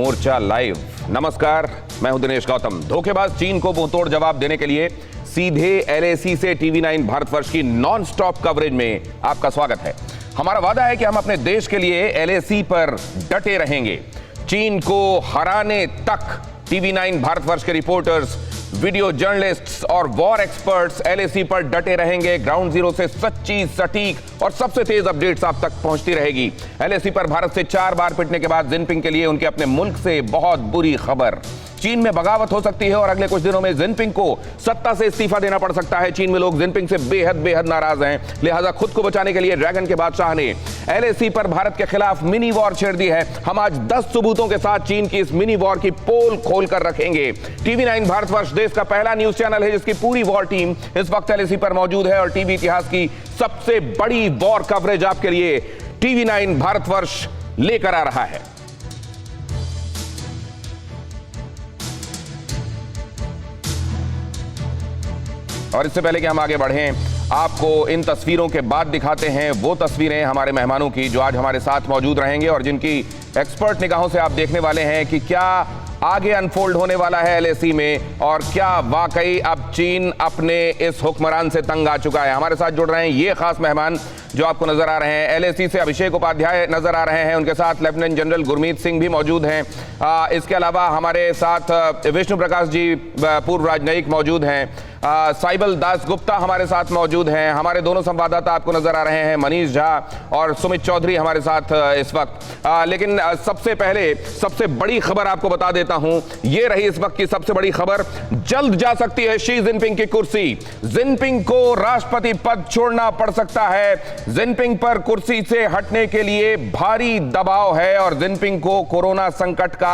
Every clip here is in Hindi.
मोर्चा लाइव। नमस्कार, मैं हूं दिनेश गौतम। धोखेबाज चीन को मुंहतोड़ जवाब देने के लिए सीधे एलएसी से टीवी9 भारतवर्ष की नॉन स्टॉप कवरेज में आपका स्वागत है। हमारा वादा है कि हम अपने देश के लिए एलएसी पर डटे रहेंगे। चीन को हराने तक टीवी9 भारतवर्ष के रिपोर्टर्स, वीडियो जर्नलिस्ट्स और वॉर एक्सपर्ट्स एलएसी पर डटे रहेंगे। ग्राउंड जीरो से सच्ची, सटीक और सबसे तेज अपडेट्स आप तक पहुंचती रहेगी। एलएसी पर भारत से 4 बार पिटने के बाद जिनपिंग के लिए उनके अपने मुल्क से बहुत बुरी खबर। चीन में बगावत हो सकती है और अगले कुछ दिनों में जिनपिंग को सत्ता से इस्तीफा देना पड़ सकता है। चीन में लोग जिनपिंग से बेहद नाराज हैं, लिहाजा खुद को बचाने के लिए ड्रैगन के बादशाह ने एलएसी पर भारत के खिलाफ मिनी वॉर छेड़ दी है। हम आज 10 सबूतों के साथ चीन की इस मिनी वॉर की पोल खोल कर रखेंगे। टीवी9 भारतवर्ष देश का पहला न्यूज चैनल है जिसकी पूरी वॉर टीम इस वक्त एलएसी पर मौजूद है और टीवी इतिहास की सबसे बड़ी वॉर कवरेज आपके लिए टीवी9 भारतवर्ष लेकर आ रहा है। और इससे पहले कि हम आगे बढ़ें, आपको इन तस्वीरों के बाद दिखाते हैं वो तस्वीरें हमारे मेहमानों की जो आज हमारे साथ मौजूद रहेंगे और जिनकी एक्सपर्ट निगाहों से आप देखने वाले हैं कि क्या आगे अनफोल्ड होने वाला है एलएसी में और क्या वाकई अब चीन अपने इस हुक्मरान से तंग आ चुका है। हमारे साथ जुड़ रहे हैं ये खास मेहमान जो आपको नजर आ रहे हैं। एलएसी से अभिषेक उपाध्याय नजर आ रहे हैं, उनके साथ लेफ्टिनेंट जनरल गुरमीत सिंह भी मौजूद हैं। इसके अलावा हमारे साथ विष्णु प्रकाश जी पूर्व राजनयिक मौजूद हैं। साइबल दास गुप्ता हमारे साथ मौजूद हैं। हमारे दोनों संवाददाता आपको नजर आ रहे हैं, मनीष झा और सुमित चौधरी हमारे साथ इस वक्त। लेकिन सबसे पहले सबसे बड़ी खबर आपको बता देता हूं, ये रही इस वक्त की सबसे बड़ी खबर। जल्द जा सकती है शी जिनपिंग की कुर्सी। जिनपिंग को राष्ट्रपति पद छोड़ना पड़ सकता है। जिनपिंग पर कुर्सी से हटने के लिए भारी दबाव है और जिनपिंग को कोरोना संकट का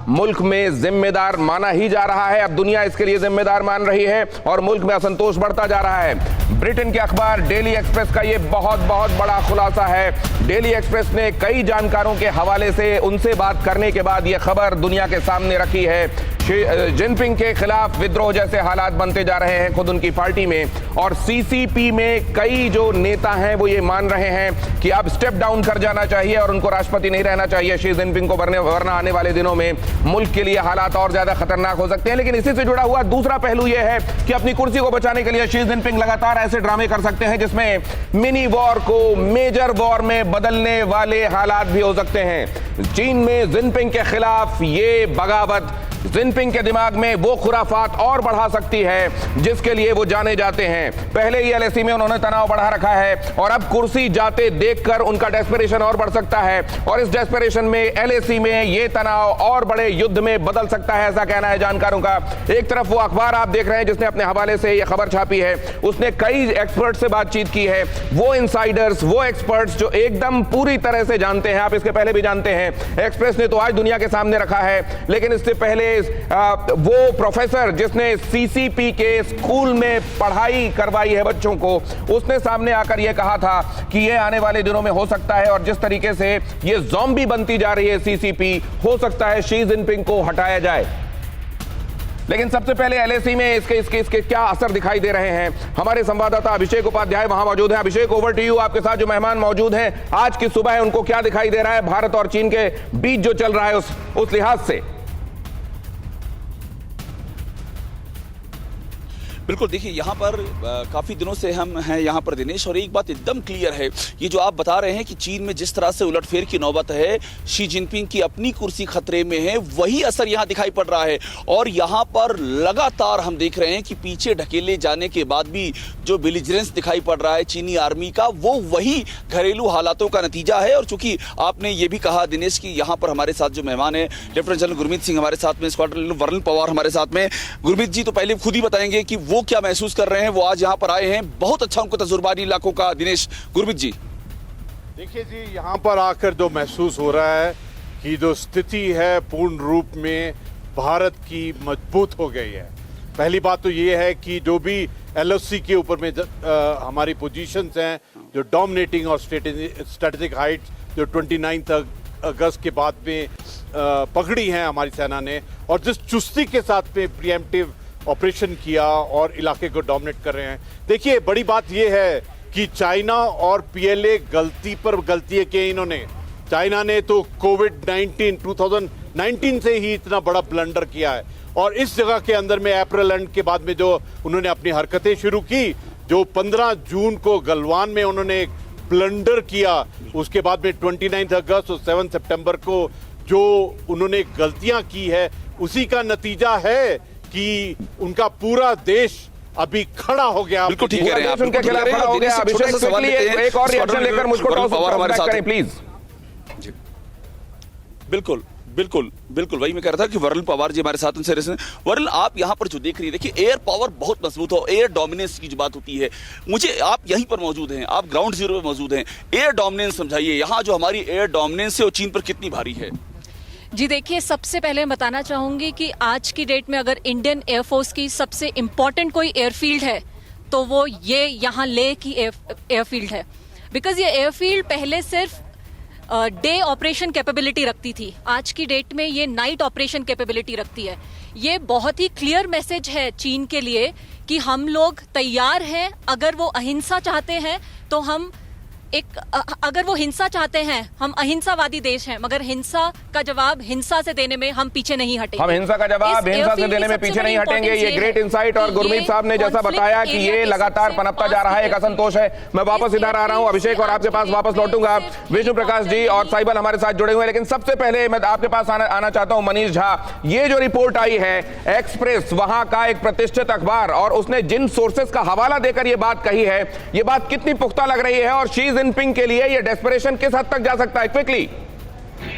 मुल्क में जिम्मेदार माना ही जा रहा है। अब दुनिया इसके लिए जिम्मेदार मान रही है और मुल्क में असंतोष बढ़ता जा रहा है। ब्रिटेन के अखबार डेली एक्सप्रेस का यह बहुत बड़ा खुलासा है। डेली एक्सप्रेस ने कई जानकारों के हवाले से उनसे बात करने के बाद यह खबर दुनिया के सामने रखी है। जिनपिंग के खिलाफ विद्रोह जैसे हालात बनते जा रहे हैं खुद उनकी पार्टी में और सीसीपी में कई जो नेता हैं वो ये मान रहे हैं कि अब स्टेप डाउन कर जाना चाहिए और उनको राष्ट्रपति नहीं रहना चाहिए शी जिनपिंग को, वरना आने वाले दिनों में मुल्क के लिए हालात और ज्यादा खतरनाक हो सकते हैं। लेकिन इसी से जुड़ा हुआ दूसरा पहलू यह है कि अपनी कुर्सी को बचाने के लिए शी जिनपिंग लगातार ऐसे ड्रामे कर सकते हैं जिसमें मिनी वॉर को मेजर वॉर में बदलने वाले हालात भी हो सकते हैं। चीन में जिनपिंग के खिलाफ ये बगावत जिनपिंग के दिमाग में वो खुराफात और बढ़ा सकती है जिसके लिए वो जाने जाते हैं। पहले ही एलएसी में उन्होंने तनाव बढ़ा रखा है और अब कुर्सी जाते देखकर उनका डेस्परेशन और बढ़ सकता है और इस डेस्परेशन में एलएसी में ये तनाव और बड़े युद्ध में बदल सकता है, ऐसा कहना है जानकारों का। एक तरफ वो अखबार आप देख रहे हैं जिसने अपने हवाले से ये खबर छापी है, उसने कई एक्सपर्ट से बातचीत की है। वो इनसाइडर्स, वो एक्सपर्ट्स जो एकदम पूरी तरह से जानते हैं, आप इसके पहले भी जानते हैं। एक्सप्रेस ने तो आज दुनिया के सामने रखा है, लेकिन इससे पहले वो प्रोफेसर जिसने सीसीपी के स्कूल में पढ़ाई करवाई है बच्चों को, उसने सामने आकर यह कहा था कि यह आने वाले दिनों में हो सकता है और जिस तरीके से यह ज़ॉम्बी बनती जा रही है सीसीपी, हो सकता है शी जिनपिंग को हटाया जाए। लेकिन सबसे पहले एलएसी में इसके क्या असर दिखाई दे रहे हैं, हमारे संवाददाता अभिषेक उपाध्याय वहां मौजूद हैं। अभिषेक, ओवर टू यू। आपके साथ जो मेहमान मौजूद हैं आज की सुबह, उनको क्या दिखाई दे रहा है भारत और चीन के बीच जो चल रहा है उस लिहाज से? बिल्कुल, देखिए यहाँ पर काफ़ी दिनों से हम हैं यहाँ पर दिनेश, और एक बात एकदम क्लियर है, ये जो आप बता रहे हैं कि चीन में जिस तरह से उलटफेर की नौबत है, शी जिनपिंग की अपनी कुर्सी खतरे में है, वही असर यहाँ दिखाई पड़ रहा है। और यहाँ पर लगातार हम देख रहे हैं कि पीछे ढकेले जाने के बाद भी जो बिलिजरेंस दिखाई पड़ रहा है चीनी आर्मी का, वो वही घरेलू हालातों का नतीजा है। और चूंकि आपने ये भी कहा दिनेश कि यहाँ पर हमारे साथ जो मेहमान है लेफ्टिनेंट जनरल गुरमीत सिंह हमारे साथ में, स्क्वाड्रन वर्नल पवार हमारे साथ में। गुरमीत जी तो पहले खुद ही बताएंगे कि वो क्या महसूस कर रहे हैं, वो आज यहाँ पर आए हैं, बहुत अच्छा उनको तजुर्बा इलाकों का। दिनेश, गुरमीत जी। देखिए जी, यहाँ पर आकर जो महसूस हो रहा है कि जो स्थिति है पूर्ण रूप में भारत की मजबूत हो गई है। पहली बात तो ये है कि जो भी एलओसी के ऊपर में हमारी पोजीशंस हैं, जो डोमिनेटिंग और स्ट्रेटेजिक हाइट्स जो 29 अगस्त के बाद में पकड़ी हैं हमारी सेना ने, और जिस चुस्ती के साथ में प्रीएम्प्टिव ऑपरेशन किया और इलाके को डोमिनेट कर रहे हैं। देखिए, बड़ी बात यह है कि चाइना और पीएलए गलती पर गलती है कि इन्होंने, चाइना ने तो कोविड-19 19 से ही इतना बड़ा ब्लंडर किया है। और इस जगह के अंदर में अप्रैल एंड के बाद में जो उन्होंने अपनी हरकतें शुरू की, जो 15 जून को गलवान में उन्होंने एक ब्लंडर किया, उसके बाद में 29 अगस्त और 7 सितंबर को जो उन्होंने गलतियां की है, उसी का नतीजा है कि उनका पूरा देश अभी खड़ा हो गया। बिल्कुल ठीक कह रहे हैं आप, उनके खिलाफ खड़ा हो गया। अभिषेक क्विकली एक और रिएक्शन लेकर मुझको पवार हमारे साथ करें प्लीज। बिल्कुल बिल्कुल बिल्कुल वही मैं कह रहा था कि वरुण पवार जी हमारे साथ उनसे वरुण, आप यहाँ पर जो देख रही है, देखिए एयर पावर बहुत मजबूत हो, एयर डोमिनेंस की जो बात होती है, मुझे आप यहीं पर मौजूद हैं, आप ग्राउंड जीरो पे मौजूद हैं, एयर डोमिनेंस समझाइए, यहाँ जो हमारी एयर डोमिनेंस है वो चीन पर कितनी भारी है? जी देखिए, सबसे पहले मैं बताना चाहूँगी कि आज की डेट में अगर इंडियन एयरफोर्स की सबसे इम्पॉर्टेंट कोई एयरफील्ड है तो वो ये यहाँ लेह की एयरफील्ड है। बिकॉज ये एयरफील्ड पहले सिर्फ डे ऑपरेशन कैपेबिलिटी रखती थी, आज की डेट में ये नाइट ऑपरेशन कैपेबिलिटी रखती है। ये बहुत ही क्लियर मैसेज है चीन के लिए कि हम लोग तैयार हैं, अगर वो अहिंसा चाहते हैं तो हम अगर वो हिंसा चाहते हैं, हम अहिंसावादी देश हैं, मगर हिंसा का जवाब हिंसा से देने में हम पीछे नहीं हटेंगे। हम हिंसा का जवाब हिंसा से देने में पीछे नहीं हटेंगे। ये ग्रेट इंसाइट और गुरमीत साहब ने जैसा बताया कि ये लगातार पनपता जा रहा है, एक असंतोष है। मैं वापस इधर आ रहा हूं अभिषेक और आपके पास वापस लौटूंगा। विष्णु प्रकाश जी और साइबल हमारे साथ जुड़े हुए हैं, लेकिन सबसे पहले मैं आपके पास आना चाहता हूं मनीष झा। ये जो रिपोर्ट आई है एक्सप्रेस, वहां का एक प्रतिष्ठित अखबार, और उसने जिन सोर्सेस का हवाला देकर ये बात कही है, ये बात कितनी पुख्ता लग रही है और शी जिनपिंग के लिए ये डेस्परेशन किस हद तक जा सकता है? क्विकली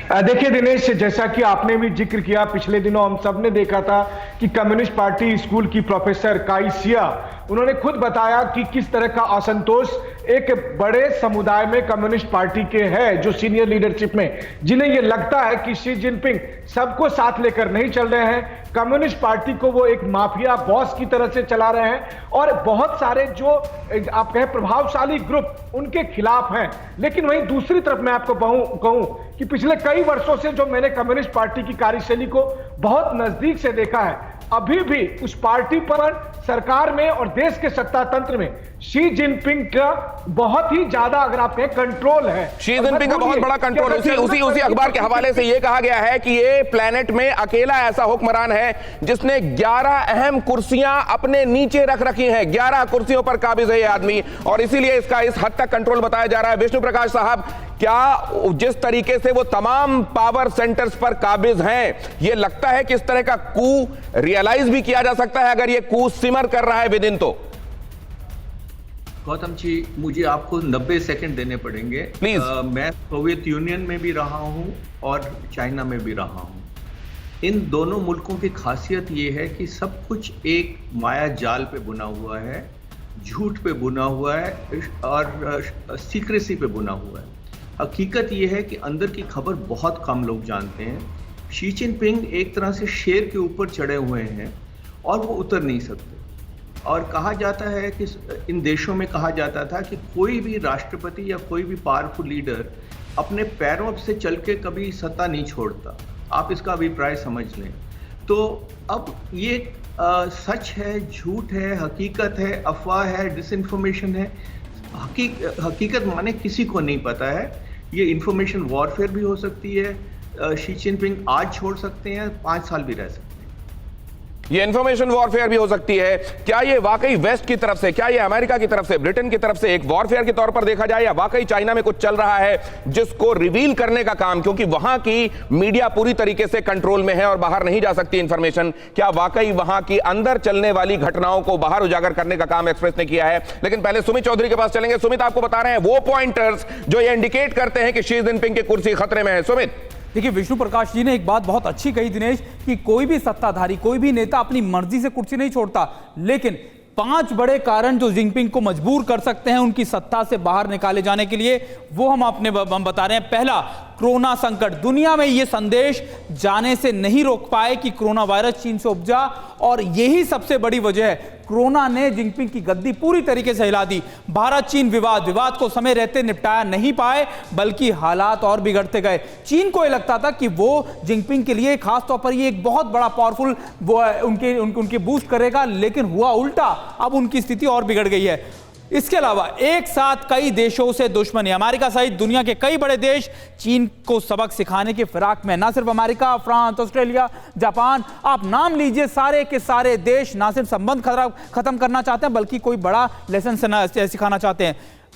देखिए दिनेश, जैसा कि आपने भी जिक्र किया, पिछले दिनों हम सब ने देखा था कि कम्युनिस्ट पार्टी स्कूल की प्रोफेसर काई सिया, उन्होंने खुद बताया कि किस तरह का असंतोष एक बड़े समुदाय में कम्युनिस्ट पार्टी के है, जो सीनियर लीडरशिप में, जिन्हें यह लगता है कि शी जिनपिंग सबको साथ लेकर नहीं चल रहे हैं, कम्युनिस्ट पार्टी को वो एक माफिया बॉस की तरह से चला रहे हैं, और बहुत सारे जो आप कहें प्रभावशाली ग्रुप उनके खिलाफ हैं। लेकिन वहीं दूसरी तरफ मैं आपको कहूं कि पिछले कई वर्षों से जो मैंने कम्युनिस्ट पार्टी की कार्यशैली को बहुत नजदीक से देखा है, अभी भी उस पार्टी पर, सरकार में और देश के सत्ता तंत्र में शी जिनपिंग का बहुत ही ज्यादा, अगर आप कहें, कंट्रोल है। शी जिनपिंग का बहुत बड़ा कंट्रोल। उसी अखबार के हवाले से यह कहा गया है कि ये प्लेनेट में अकेला ऐसा हुक्मरान है जिसने 11 अहम कुर्सियां अपने नीचे रख रखी हैं। 11 कुर्सियों पर काबिज है ये आदमी, और इसीलिए इसका इस हद तक कंट्रोल बताया जा रहा है। विष्णु प्रकाश साहब, क्या जिस तरीके से वो तमाम पावर सेंटर्स पर काबिज हैं, ये लगता है कि इस तरह का कू रियलाइज भी किया जा सकता है अगर ये कू सिमर कर रहा है विद इन? तो गौतम जी, मुझे आपको 90 सेकंड देने पड़ेंगे प्लीज। मैं सोवियत यूनियन में भी रहा हूं और चाइना में भी रहा हूं। इन दोनों मुल्कों की खासियत ये है कि सब कुछ एक माया जाल पे बुना हुआ है, झूठ पे बुना हुआ है और सीक्रेसी पे बुना हुआ है। हकीकत ये है कि अंदर की खबर बहुत कम लोग जानते हैं। शी जिनपिंग एक तरह से शेर के ऊपर चढ़े हुए हैं और वो उतर नहीं सकते। और कहा जाता है कि इन देशों में कहा जाता था कि कोई भी राष्ट्रपति या कोई भी पावरफुल लीडर अपने पैरों से चल के कभी सत्ता नहीं छोड़ता। आप इसका अभिप्राय समझ लें। तो अब ये सच है, झूठ है, हकीकत है, अफवाह है, डिसइंफॉर्मेशन है। हकीकत माने किसी को नहीं पता है। ये इंफॉर्मेशन वॉरफेयर भी हो सकती है। शी जिनपिंग आज छोड़ सकते हैं, 5 साल भी रह सकते हैं। ये इंफॉर्मेशन वॉरफेयर भी हो सकती है। क्या ये वाकई वेस्ट की तरफ से, क्या ये अमेरिका की तरफ से, ब्रिटेन की तरफ से एक वॉरफेयर के तौर पर देखा जाए, या वाकई चाइना में कुछ चल रहा है जिसको रिवील करने का काम, क्योंकि वहां की मीडिया पूरी तरीके से कंट्रोल में है और बाहर नहीं जा सकती इंफॉर्मेशन, क्या वाकई वहां की अंदर चलने वाली घटनाओं को बाहर उजागर करने का काम एक्सप्रेस ने किया है? लेकिन पहले सुमित चौधरी के पास चलेंगे। सुमित, आपको बता रहे हैं वो पॉइंटर्स जो ये इंडिकेट करते हैं कि शी जिनपिंग की कुर्सी खतरे में है। सुमित, देखिए, विष्णु प्रकाश जी ने एक बात बहुत अच्छी कही दिनेश, कि कोई भी सत्ताधारी, कोई भी नेता अपनी मर्जी से कुर्सी नहीं छोड़ता, लेकिन 5 बड़े कारण जो जिनपिंग को मजबूर कर सकते हैं उनकी सत्ता से बाहर निकाले जाने के लिए, वो हम बता रहे हैं। पहला, कोरोना संकट। दुनिया में ये संदेश जाने से नहीं रोक पाए कि कोरोना वायरस चीन से उपजा, और यही सबसे बड़ी वजह है। कोरोना ने जिनपिंग की गद्दी पूरी तरीके से हिला दी। भारत चीन विवाद को समय रहते निपटाया नहीं पाए, बल्कि हालात और बिगड़ते गए। चीन को यह लगता था कि वो जिनपिंग के लिए खास तौर पर ये एक बहुत बड़ा पावरफुल उनके बूस्ट करेगा, लेकिन हुआ उल्टा। अब उनकी स्थिति और बिगड़ गई है। इसके अलावा एक साथ कई देशों से दुश्मनी, अमेरिका सहित दुनिया के कई बड़े देश चीन को सबक सिखाने की फिराक में, ना सिर्फ अमेरिका, फ्रांस, ऑस्ट्रेलिया, जापान, आप नाम लीजिए, सारे के सारे देश ना सिर्फ संबंध खत्म करना चाहते हैं बल्कि कोई बड़ा लेसन सिखाना चाहते हैं।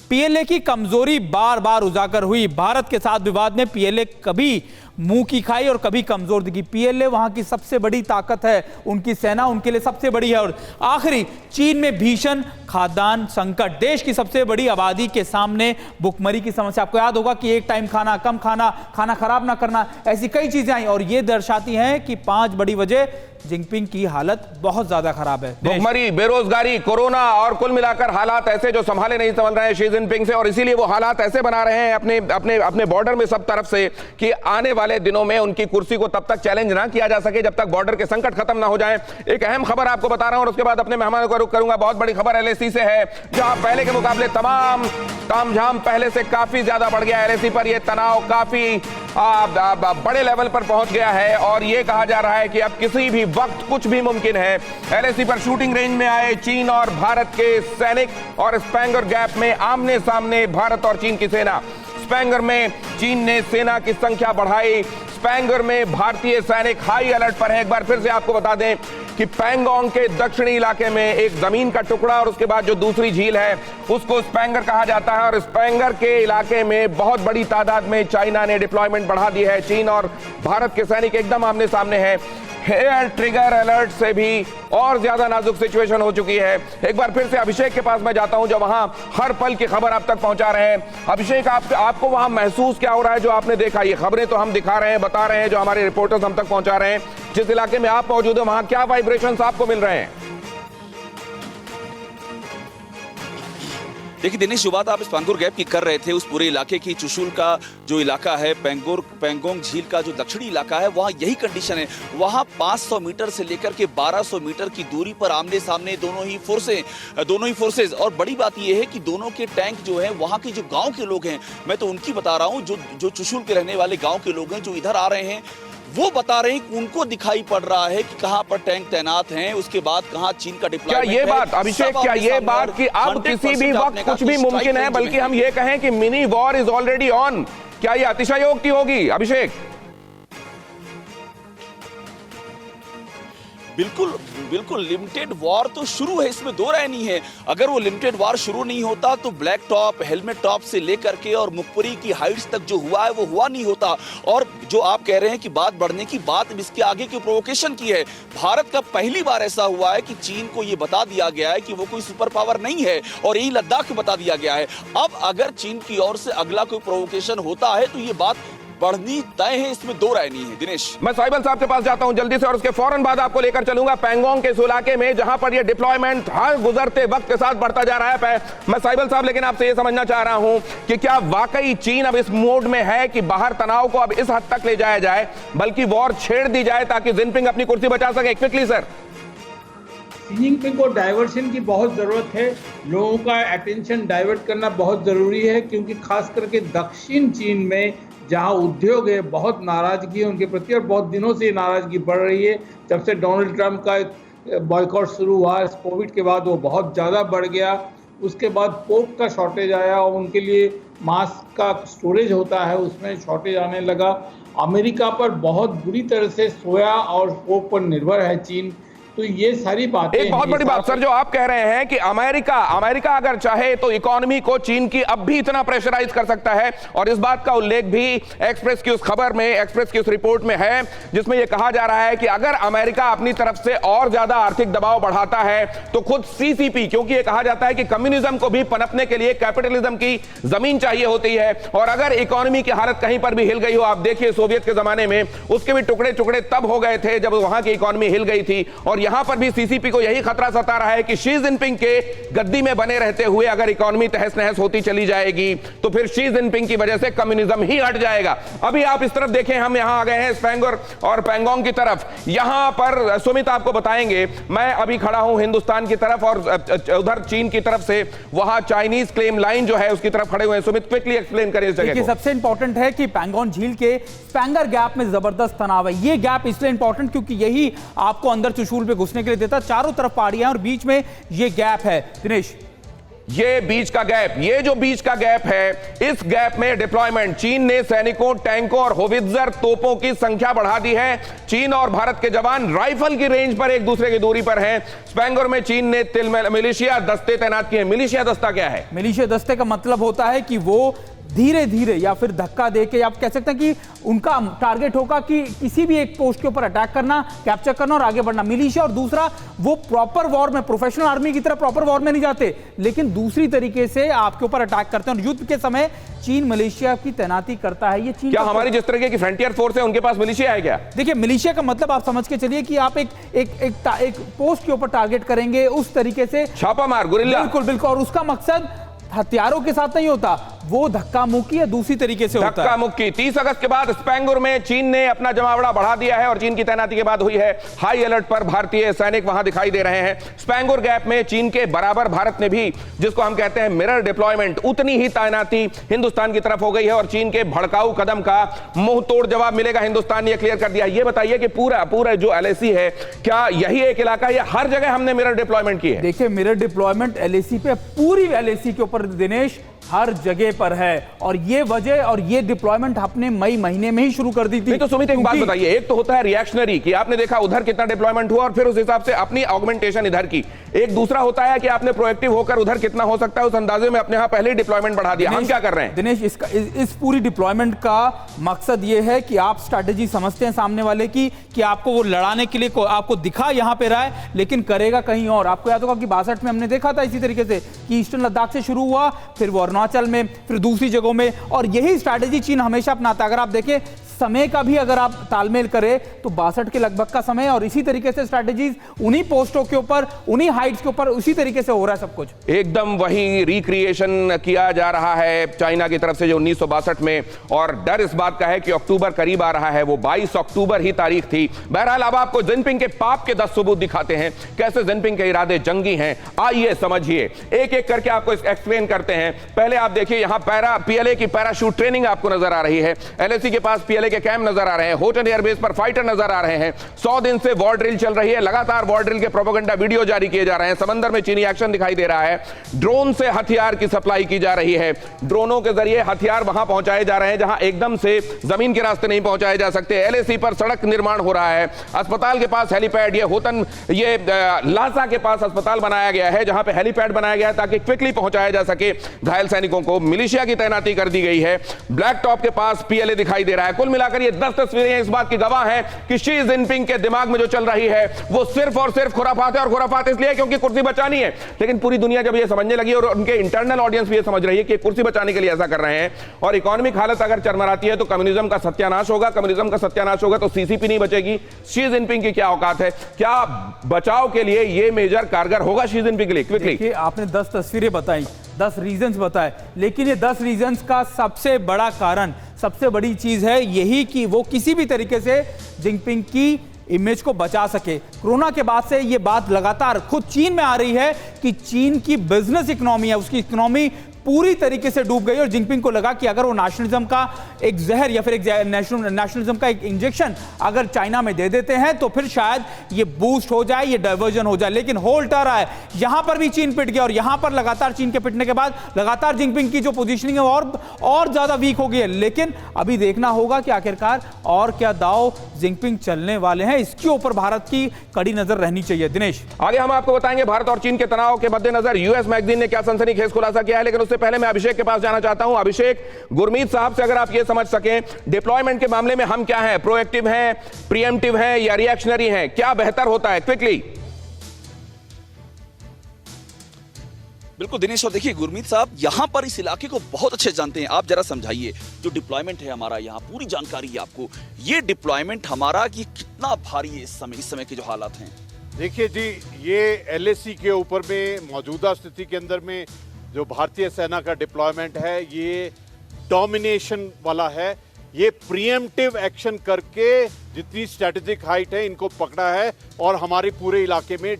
पीएलए की कमजोरी बार बार उजागर हुई। भारत के साथ विवाद में पीएलए कभी मुंह की खाई और कभी कमजोर दिखी। पीएलए वहां की सबसे बड़ी ताकत है, उनकी सेना उनके लिए सबसे बड़ी है। और आखिरी, चीन में भीषण खाद्यान्न संकट, देश की सबसे बड़ी आबादी के सामने भुखमरी की समस्या। आपको याद होगा कि एक टाइम खाना, कम खाना, खाना खराब ना करना, ऐसी कई चीजें आई और ये दर्शाती हैं कि 5 बड़ी वजह जिनपिंग की हालत बहुत ज्यादा खराब है। भुखमरी, बेरोजगारी, कोरोना और कुल मिलाकर हालात ऐसे जो संभाले नहीं संभल रहे हैं शी जिनपिंग से, और इसीलिए वो हालात ऐसे बना रहे हैं अपने अपने अपने बॉर्डर में सब तरफ से कि आने वाले दिनों में उनकी कुर्सी को तब तक चैलेंज ना किया जा सके जब तक बॉर्डर के संकट खत्म ना हो जाए। एक अहम खबर आपको बता रहा हूं और उसके बाद अपने मेहमानों को रुख करूंगा। बहुत बड़ी खबर एलएसी से है, जहां पहले के मुकाबले तमाम तामझाम पहले से काफी ज्यादा बढ़ गया। एलएसी पर यह तनाव काफी बड़े लेवल पर पहुंच गया है और यह कहा जा रहा है कि अब किसी भी वक्त कुछ भी मुमकिन है। एलएसी पर शूटिंग रेंज में आए चीन और भारत के सैनिक और स्पैंगर गैप में आमने सामने भारत और चीन की सेना। स्पैंगर में चीन ने सेना की संख्या बढ़ाई, स्पैंगर में भारतीय सैनिक हाई अलर्ट पर है। एक बार फिर से आपको बता दें कि पैंगोंग के दक्षिणी इलाके में एक जमीन का टुकड़ा और उसके बाद जो दूसरी झील है उसको स्पैंगर कहा जाता है और स्पैंगर के इलाके में बहुत बड़ी तादाद में चाइना ने डिप्लॉयमेंट बढ़ा दी है। चीन और भारत के सैनिक एकदम आमने सामने हैं। एयर ट्रिगर अलर्ट से भी और ज्यादा नाजुक सिचुएशन हो चुकी है। एक बार फिर से अभिषेक के पास मैं जाता हूं जो वहां हर पल की खबर आप तक पहुंचा रहे हैं। अभिषेक, आपको वहां महसूस क्या हो रहा है जो आपने देखा? ये खबरें तो हम दिखा रहे हैं, बता रहे हैं, जो हमारे रिपोर्टर्स हम तक पहुंचा रहे हैं। जिस इलाके में आप मौजूद हैं वहां क्या वाइब्रेशंस आपको मिल रहे हैं? देखिए दिनेश, जो बात आप स्पैंगोर गैप की कर रहे थे, उस पूरे इलाके की चुशुल का जो इलाका है, पैंगोंग झील का जो दक्षिणी इलाका है, वहाँ यही कंडीशन है। वहाँ 500 मीटर से लेकर के 1200 मीटर की दूरी पर आमने सामने दोनों ही फोर्सेज। और बड़ी बात यह है कि दोनों के टैंक जो है, वहाँ के जो गाँव के लोग हैं, मैं तो उनकी बता रहा हूँ, जो चुशुल के रहने वाले गाँव के लोग हैं जो इधर आ रहे हैं, वो बता रहे हैं कि उनको दिखाई पड़ रहा है कि कहां पर टैंक तैनात हैं, उसके बाद कहां चीन का डिप्लॉयमेंट है। क्या ये बात अभिषेक, क्या ये बात कि अब किसी भी वक्त कुछ भी मुमकिन है, बल्कि हम ये कहें कि mini war is already on, क्या ये अतिशयोक्ति होगी अभिषेक? बिल्कुल लिमिटेड वॉर तो शुरू है, इसमें दो राय नहीं है। अगर वो लिमिटेड वॉर शुरू नहीं होता तो ब्लैक टॉप, हेलमेट टॉप से लेकर के और मुखपुरी की हाइट्स तक जो हुआ है वो हुआ नहीं होता। और जो आप कह रहे हैं कि बात बढ़ने की, बात इसके आगे की प्रोवोकेशन की है। भारत का पहली बार ऐसा हुआ है कि चीन को ये बता दिया गया है कि वो कोई सुपर पावर नहीं है और यही लद्दाख में बता दिया गया है। अब अगर चीन की ओर से अगला कोई प्रोवोकेशन होता है तो ये बात बढ़नी तय है, इसमें दो राय नहीं है। दिनेश, मैं साहिबल साहब के पास जाता हूं जल्दी से और उसके फौरन बाद आपको लेकर चलूंगा पैंगोंग के इस इलाके में जहां पर यह डिप्लॉयमेंट हर गुजरते वक्त के साथ बढ़ता जा रहा है। मैं साहिबल साहब लेकिन आपसे यह समझना चाह रहा हूं कि क्या वाकई चीन अब इस मोड में है कि बाहर तनाव को अब इस हद तक ले जाया जाए, बल्कि वॉर छेड़ दी जाए ताकि जिनपिंग अपनी कुर्सी बचा सके? Quickly sir. जिनपिंग को डाइवर्शन की बहुत ज़रूरत है, लोगों का अटेंशन डाइवर्ट करना बहुत ज़रूरी है, क्योंकि खास करके दक्षिण चीन में जहां उद्योग है, बहुत नाराज़गी है उनके प्रति और बहुत दिनों से नाराज़गी बढ़ रही है। जब से डोनाल्ड ट्रंप का बॉयकॉट शुरू हुआ, कोविड के बाद वो बहुत ज़्यादा बढ़ गया। उसके बाद पोक का शॉर्टेज आया और उनके लिए मास्क का स्टोरेज होता है, उसमें शॉर्टेज आने लगा। अमेरिका पर बहुत बुरी तरह से सोया और पोक पर निर्भर है चीन। तो ये सारी बातें, एक बहुत बड़ी बात सर जो आप कह रहे हैं कि अमेरिका अगर चाहे तो इकोनॉमी को चीन की अब भी इतना प्रेशराइज कर सकता है, और इस बात का उल्लेख भी एक्सप्रेस की उस खबर में, एक्सप्रेस की उस रिपोर्ट में है, जिसमें यह कहा जा रहा है कि अगर अमेरिका अपनी तरफ से और ज्यादा आर्थिक दबाव बढ़ाता है तो खुद सीसीपी, क्योंकि यह कहा जाता है कि कम्युनिज्म को भी पनपने के लिए कैपिटलिज्म की जमीन चाहिए होती है, और अगर इकोनॉमी की हालत कहीं पर भी हिल गई हो, आप देखिए सोवियत के जमाने में उसके भी टुकड़े टुकड़े तब हो गए थे जब वहां की इकोनॉमी हिल गई थी, और यहां पर भी सीसीपी को यही खतरा सता रहा है कि शी जिनपिंग के गद्दी में बने रहते हुए अगर इकोनॉमी तहस नहस होती चली जाएगी तो फिर शी जिनपिंग की वजह से कम्युनिज्म ही हट जाएगा। अभी आप इस तरफ देखें, हम यहां आ गए हैं स्पैंगर और पैंगोंग की तरफ। यहां पर सुमित आपको बताएंगे, मैं अभी खड़ा हूं हिंदुस्तान की तरफ और उधर चीन की तरफ से वहां चाइनीज क्लेम लाइन जो है उसकी तरफ खड़े हुए हैं। सुमित क्विकली एक्सप्लेन करें इस जगह को। सबसे इंपॉर्टेंट है कि पैंगोंग झील के स्पैंगर गैप में जबरदस्त तनाव है। ये गैप इसलिए इंपॉर्टेंट क्योंकि यही आपको अंदर चुशूल पे घुसने के लिए देता, चारों तरफ पहाड़ियां और बीच में ये गैप है। दिनेश, ये बीच का गैप, ये जो बीच का गैप है, इस गैप में डिप्लॉयमेंट, चीन ने सैनिकों, टैंकों और होवित्जर तोपों की संख्या बढ़ा दी है। चीन और भारत के जवान राइफल की रेंज पर एक दूसरे की दूरी पर हैं। स्पैंगोर में चीन ने मिलिशिया दस्ते तैनात किए। मिलिशिया दस्ता क्या है? मिलिशिया दस्ते का मतलब होता है कि वो धीरे धीरे या फिर धक्का देके, आप कह सकते हैं कि उनका टारगेट होगा कि किसी भी एक पोस्ट के ऊपर अटैक करना, कैप्चर करना और आगे बढ़ना। मिलिशिया, और दूसरा वो प्रॉपर वॉर में, प्रोफेशनल आर्मी की तरह प्रॉपर वॉर में नहीं जाते, लेकिन दूसरी तरीके से आपके ऊपर अटैक करते हैं। और युद्ध के समय चीन मिलिशिया की तैनाती करता है। ये चीन क्या हमारी जिस तरह की फ्रंटियर फोर्स है उनके पास मिलिशिया है क्या? देखिए, मिलिशिया का मतलब आप समझ के चलिए कि आप एक पोस्ट के ऊपर टारगेट करेंगे, उस तरीके से छापामार, गुरिल्ला। बिल्कुल बिल्कुल, और उसका मकसद हथियारों के साथ नहीं होता, वो धक्का मुक्की या दूसरी तरीके से होता है। धक्का मुक्की। 30 अगस्त के बाद स्पैंगुर में चीन ने अपना जमावड़ा बढ़ा दिया है और चीन की तैनाती के बाद हुई है हाई अलर्ट पर भारतीय सैनिक वहां दिखाई दे रहे हैं। स्पैंगुर गैप में चीन के बराबर भारत ने भी, जिसको हम कहते हैं मिरर डिप्लॉयमेंट, उतनी ही तैनाती हिंदुस्तान की तरफ हो गई है और चीन के भड़काऊ कदम का मुंह तोड़ जवाब मिलेगा। हिंदुस्तान ने क्लियर कर दिया। ये बताइए कि पूरा जो LAC है, क्या यही एक इलाका है या हर जगह हमने मिरर डिप्लॉयमेंट की है? देखिए, मिरर डिप्लॉयमेंट LAC पे, पूरी LAC के ऊपर दिनेश हर जगह पर है, और ये वजह और ये डिप्लॉयमेंट आपने मई महीने में ही शुरू कर दी थी। तो सुमित, एक बात बताइए, एक तो होता है रिएक्शनरी कि आपने देखा उधर कितना डिप्लॉयमेंट हुआ और फिर उस हिसाब से अपनी ऑगमेंटेशन इधर की। एक दूसरा होता है कि आपने प्रोएक्टिव होकर उधर कितना हो सकता है उस अंदाजे में अपने यहां पहले ही डिप्लॉयमेंट बढ़ा दिया। हम क्या कर रहे हैं दिनेश? इस पूरी डिप्लॉयमेंट का मकसद ये है कि आप स्ट्रैटेजी समझते हैं सामने वाले की, कि आपको वो लड़ाने के लिए आपको दिखा यहां पे रहा है, लेकिन करेगा कहीं और। आपको याद होगा कि 62 में हमने देखा था इसी तरीके से कि ईस्टर्न लद्दाख से शुरू हुआ, फिर वो अरुणाचल में, फिर दूसरी जगहों में, और यही स्ट्रैटेजी चीन हमेशा अपनाता। अगर आप देखें समय का भी अगर आप तालमेल करें तो 62 के लगभग का समय, और इसी तरीके से स्ट्रैटेजीज उन्हीं पोस्टों के ऊपर, उन्हीं हाइट्स के ऊपर उसी तरीके से हो रहा है सब कुछ। एकदम वही रिक्रिएशन किया जा रहा है चाइना की तरफ से जो 1962 में, और डर इस बात का है कि अक्टूबर करीब आ रहा है। वो 22 अक्टूबर ही तारीख थी। बहरहाल अब आपको जिनपिंग के पाप के 10 सबूत दिखाते हैं, कैसे जिनपिंग के इरादे जंगी हैं। आइए समझिए, एक एक करके आपको एक्सप्लेन करते हैं। पहले आप देखिए, यहां PLA की पैराशूट ट्रेनिंग आपको नजर आ रही है। LAC के पास PLA के कैंप नजर आ रहे हैं। होटन एयरबेस पर फाइटर नजर आ रहे हैं। 100 दिन से वॉर ड्रिल चल रही है। लगातार वॉर ड्रिल के प्रोपेगेंडा वीडियो जारी किए जा रहे हैं। समंदर में चीनी एक्शन दिखाई दे रहा है। ड्रोन से हथियार की सप्लाई की जा रही है। ड्रोनों के जरिए हथियार वहां पहुंचाए जा रहे हैं जहां एकदम से जमीन के रास्ते नहीं पहुंचाए जा सकते। LAC पर सड़क निर्माण हो रहा है। अस्पताल के पास हेलीपैड, ये लासा के पास अस्पताल बनाया गया है जहां पे हेलीपैड बनाया गया है ताकि क्विकली पहुंचाया जा सके घायल सैनिकों को। मिलिशिया की तैनाती कर दी गई है। ब्लैक टॉप के पास PLA दिखाई दे रहा है। कुल मिलाकर ये 10 तस्वीरें इस बात की गवाह हैं कि शी जिनपिंग के दिमाग में जो चल रही है वो सिर्फ और सिर्फ खुराफात है, और खुराफात इसलिए क्योंकि कुर्सी बचानी है। लेकिन पूरी दुनिया जब ये समझने लगी और उनके इंटरनल ऑडियंस भी ये समझ रही है कि कुर्सी बचाने के लिए ऐसा कर रहे हैं, और इकोनॉमिक हालत अगर चरमराती है तो कम्युनिज्म का सत्यानाश होगा। कम्युनिज्म का सत्यानाश होगा तो CCP नहीं बचेगी। शी जिनपिंग की क्या औकात है? क्या बचाव के लिए ये मेजर कारगर होगा शी जिनपिंग के लिए? क्विकली, आपने 10 तस्वीरें बताई, 10 रीजंस बताए, लेकिन ये 10 रीजंस का सबसे बड़ा कारण, सबसे बड़ी चीज है यही कि वो किसी भी तरीके से जिनपिंग की इमेज को बचा सके। कोरोना के बाद से ये बात लगातार खुद चीन में आ रही है कि चीन की बिजनेस इकोनॉमी है, उसकी इकोनॉमी पूरी तरीके से डूब गई, और जिनपिंग को लगा कि अगर वो नेशनलिज्म का एक जहर या फिर एक नेशनलिज्म का एक इंजेक्शन अगर चाइना में दे देते हैं तो फिर शायद ये बूस्ट हो जाए, ये डाइवर्जन हो जाए। लेकिन होल्ड रहा है, यहां पर भी चीन पिट गया, और यहां पर लगातार चीन के पिटने के बाद लगातार जिनपिंग की जो पोजीशनिंग है और ज्यादा वीक हो गई है। लेकिन अभी देखना होगा कि आखिरकार और क्या दांव जिनपिंग चलने वाले हैं, इसके ऊपर भारत की कड़ी नजर रहनी चाहिए। दिनेश, आगे हम आपको बताएंगे भारत और चीन के तनाव के मद्देनजर यूएस मैगजीन ने क्या सनसनीखेज खुलासा किया है। लेकिन उससे पहले मैं अभिषेक के पास जाना चाहता हूं। अभिषेक, गुरमीत साहब से अगर आप ये समझ सकें, डिप्लॉयमेंट के मामले में हम क्या हैं, प्रोएक्टिव हैं, प्रीएम्प्टिव हैं या रिएक्शनरी हैं, क्या बेहतर होता है? क्विकली। बिल्कुल दिनेश, और देखिए गुरमीत साहब यहां पर इस इलाके को बहुत अच्छे जानते हैं। आप जरा समझाइए, जो डिप्लॉयमेंट है हमारा, यहाँ पूरी जानकारी है आपको, ये डिप्लॉयमेंट हमारा कि कितना भारी है इस समय के जो हालात हैं? देखिए जी, ये LAC के ऊपर में मौजूदा स्थिति के अंदर में जो भारतीय सेना का डिप्लॉयमेंट है ये डोमिनेशन वाला है। ये प्रीएम्प्टिव एक्शन करके जितनी स्ट्रेटेजिक हाइट है इनको पकड़ा है, और हमारे पूरे इलाके में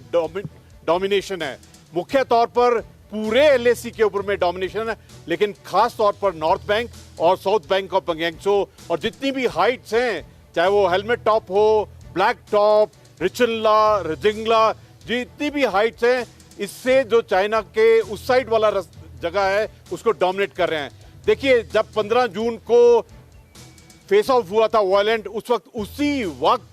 डोमिनेशन है। मुख्य तौर पर पूरे LAC के ऊपर में डोमिनेशन है, लेकिन खास तौर पर नॉर्थ बैंक और साउथ बैंक ऑफ बंगैंगसो, और जितनी भी हाइट्स हैं, चाहे वो हेलमेट टॉप हो, ब्लैक टॉप, रिचनला, रजिंगला, जितनी भी हाइट्स हैं, इससे जो चाइना के उस साइड वाला जगह है उसको डोमिनेट कर रहे हैं। देखिए, जब 15 जून को फेस ऑफ हुआ था वायलेंट, उस वक्त उसी वक्त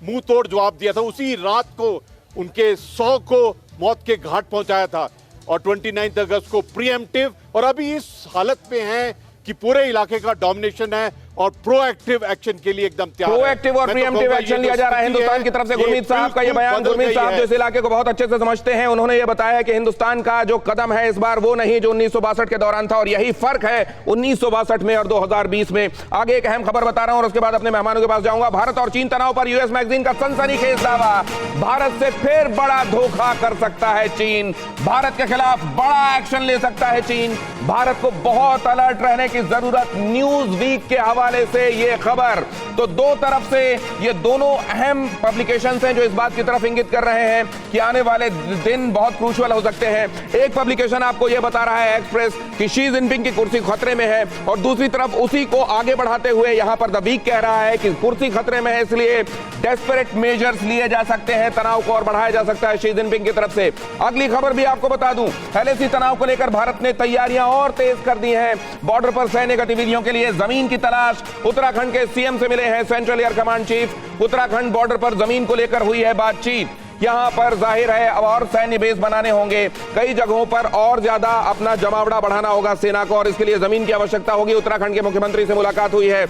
मुंह तोड़ जवाब दिया था, उसी रात को उनके 100 को मौत के घाट पहुंचाया था और 29 अगस्त को प्रीएम्प्टिव, और अभी इस हालत में हैं कि पूरे इलाके का डोमिनेशन है और प्रोएक्टिव एक्शन के लिए एकदम तैयार है। प्रोएक्टिव और प्रीएम्प्टिव एक्शन लिया जा रहा है हिंदुस्तान की तरफ से। गुरमीत साहब का ये बयान, गुरमीत साहब जो इस इलाके को बहुत अच्छे से समझते हैं, उन्होंने ये बताया कि हिंदुस्तान का जो कदम है इस बार वो नहीं जो 1962 के दौरान था, और यही फर्क है 1962 में और 2020 में। आगे एक अहम खबर बता रहा हूं और उसके बाद अपने मेहमानों के पास जाऊंगा। भारत और चीन तनाव पर यूएस मैगजीन का सनसनीखेज दावा, भारत से फिर बड़ा धोखा कर सकता है चीन, भारत के खिलाफ बड़ा एक्शन ले सकता है चीन, भारत को बहुत अलर्ट रहने की जरूरत। न्यूज वीक के हवाले से ये खबर, तो दो तरफ से ये दोनों अहम पब्लिकेशंस हैं जो इस बात की तरफ इंगित कर रहे हैं कि आने वाले दिन बहुत क्रूशियल हो सकते हैं। एक पब्लिकेशन आपको ये बता रहा है एक्सप्रेस कि शी जिनपिंग की कुर्सी खतरे में है, और दूसरी तरफ उसी को आगे बढ़ाते हुए यहां पर द वीक कह रहा है कि कुर्सी खतरे में है, इसलिए डेस्परेट मेजर्स लिए जा सकते हैं, तनाव को और बढ़ाया जा सकता है शी जिनपिंग की तरफ से। अगली खबर भी आपको बता दूं, एलएसी तनाव को लेकर भारत ने तैयारियां और तेज कर दी हैं। बॉर्डर पर सैन्य गतिविधियों के लिए जमीन की तलाश, उत्तराखंड के सीएम से मिले हैं central air command chief. Uttarakhand border पर जमीन को लेकर हुई है बातचीत। यहां पर जाहिर है अब और सैन्य बेस बनाने होंगे, कई जगहों पर और ज्यादा अपना जमावड़ा बढ़ाना होगा सेना को, और इसके लिए जमीन की आवश्यकता होगी। उत्तराखंड के मुख्यमंत्री से मुलाकात हुई है।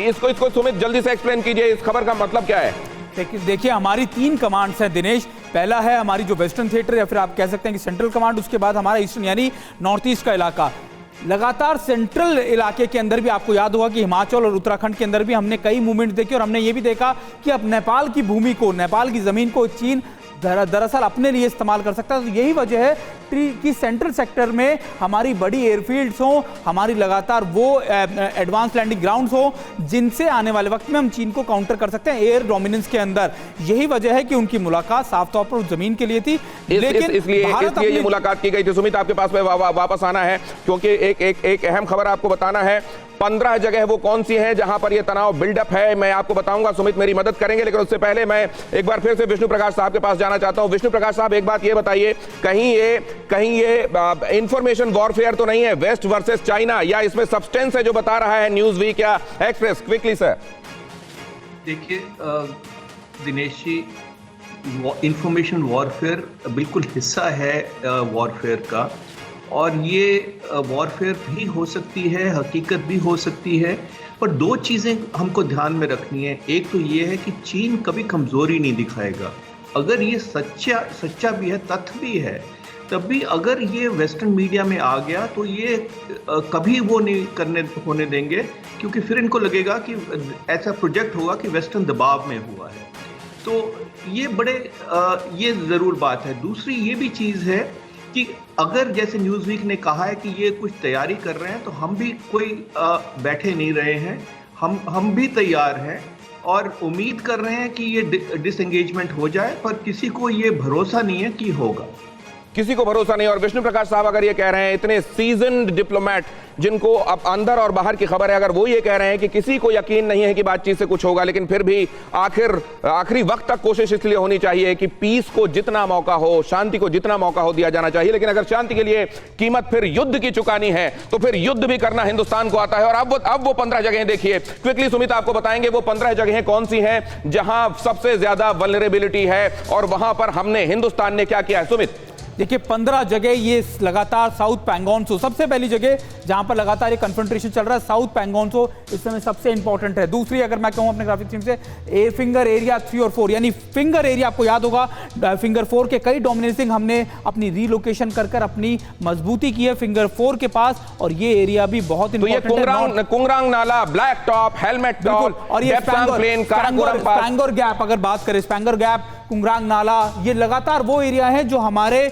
इसको सुमित जल्दी से एक्सप्लेन कीजिए, इस खबर का मतलब क्या है? देखिए, हमारी 3 कमांड्स हैं दिनेश। पहला है हमारी जो वेस्टर्न थिएटर या फिर आप कह सकते हैं कि सेंट्रल कमांड, उसके बाद हमारा ईस्टर्न यानी नॉर्थ ईस्ट का इलाका। लगातार सेंट्रल इलाके के अंदर भी आपको याद होगा कि हिमाचल और उत्तराखंड के अंदर भी हमने कई मूवमेंट देखे, और हमने ये भी देखा कि अब नेपाल की भूमि को, नेपाल की जमीन को चीन दरअसल अपने लिए इस्तेमाल कर सकता है। तो यही वजह है कि सेंट्रल सेक्टर में हमारी बड़ी एयरफील्ड्स हो, हमारी लगातार वो एडवांस लैंडिंग ग्राउंड्स हो जिनसे आने वाले वक्त में हम चीन को काउंटर कर सकते हैं एयर डोमिनेंस के अंदर। यही वजह है कि उनकी मुलाकात साफ तौर पर उस जमीन के लिए थी, लेकिन इसलिए ये मुलाकात की गई थी। सुमित, आपके पास में वापस आना है क्योंकि एक अहम खबर आपको बताना है। 15 जगह वो कौन सी हैं जहां पर ये तनाव बिल्डअप है, मैं आपको बताऊंगा। सुमित मेरी मदद करेंगे, लेकिन उससे पहले मैं एक बार फिर से विष्णु प्रकाश साहब के पास जाना चाहता हूं। विष्णु प्रकाश साहब, एक बात ये बताइए, कहीं ये इंफॉर्मेशन वॉरफेयर तो नहीं है वेस्ट वर्सेस चाइना, या इसमें सब्सटेंस है जो बता रहा है न्यूज वीक या एक्सप्रेस? Quickly sir. देखिए दिनेश जी, इंफॉर्मेशन वॉरफेयर बिल्कुल हिस्सा है वॉरफेयर का, और ये वॉरफेयर भी हो सकती है, हकीकत भी हो सकती है। पर 2 चीज़ें हमको ध्यान में रखनी है। एक तो ये है कि चीन कभी कमज़ोरी नहीं दिखाएगा। अगर ये सच्चा भी है, तथ्य भी है, तब भी अगर ये वेस्टर्न मीडिया में आ गया तो ये कभी वो नहीं होने देंगे, क्योंकि फिर इनको लगेगा कि ऐसा प्रोजेक्ट होगा कि वेस्टर्न दबाव में हुआ है। तो ये ज़रूर बात है। दूसरी ये भी चीज़ है कि अगर जैसे न्यूज़ वीक ने कहा है कि ये कुछ तैयारी कर रहे हैं, तो हम भी कोई बैठे नहीं रहे हैं, हम भी तैयार हैं और उम्मीद कर रहे हैं कि ये डिसएंगेजमेंट हो जाए, पर किसी को ये भरोसा नहीं है कि होगा। किसी को भरोसा नहीं। और विष्णु प्रकाश साहब अगर ये कह रहे हैं, इतने सीजन्ड डिप्लोमेट जिनको अब अंदर और बाहर की खबर है, अगर वो ये कह रहे हैं कि किसी को यकीन नहीं है कि बातचीत से कुछ होगा, लेकिन फिर भी आखिरी वक्त तक कोशिश इसलिए होनी चाहिए कि पीस को जितना मौका हो, शांति को जितना मौका हो दिया जाना चाहिए। लेकिन अगर शांति के लिए कीमत फिर युद्ध की चुकानी है, तो फिर युद्ध भी करना हिंदुस्तान को आता है। और अब वो 15 जगह देखिए, क्विकली सुमित आपको बताएंगे वो 15 जगह कौन सी हैं जहां सबसे ज्यादा वल्नरेबिलिटी है, और वहां पर हिंदुस्तान ने क्या किया है। सुमित, देखिए 15 जगह ये लगातार साउथ पैंगोंगसो सबसे पहली जगह जहां पर लगातार ये कन्फ्रंटेशन चल रहा है। साउथ पैंगोंगसो इस समय सबसे इंपॉर्टेंट है। दूसरी अगर मैं कहूं अपने ग्राफिक टीम से, फिंगर एरिया 3 और 4, यानी फिंगर एरिया आपको याद होगा फिंगर 4 के कई डोमिनेटिंग हमने अपनी रीलोकेशन कर अपनी मजबूती की है फिंगर 4 के पास, और ये एरिया भी बहुत इंपॉर्टेंट है। कुंगरांग नाला, ब्लैक टॉप, हेलमेट टॉप, और ये स्पैंगर गैप, अगर बात करें स्पैंगर गैप, कुंगरांग नाला, ये लगातार वो एरिया है जो हमारे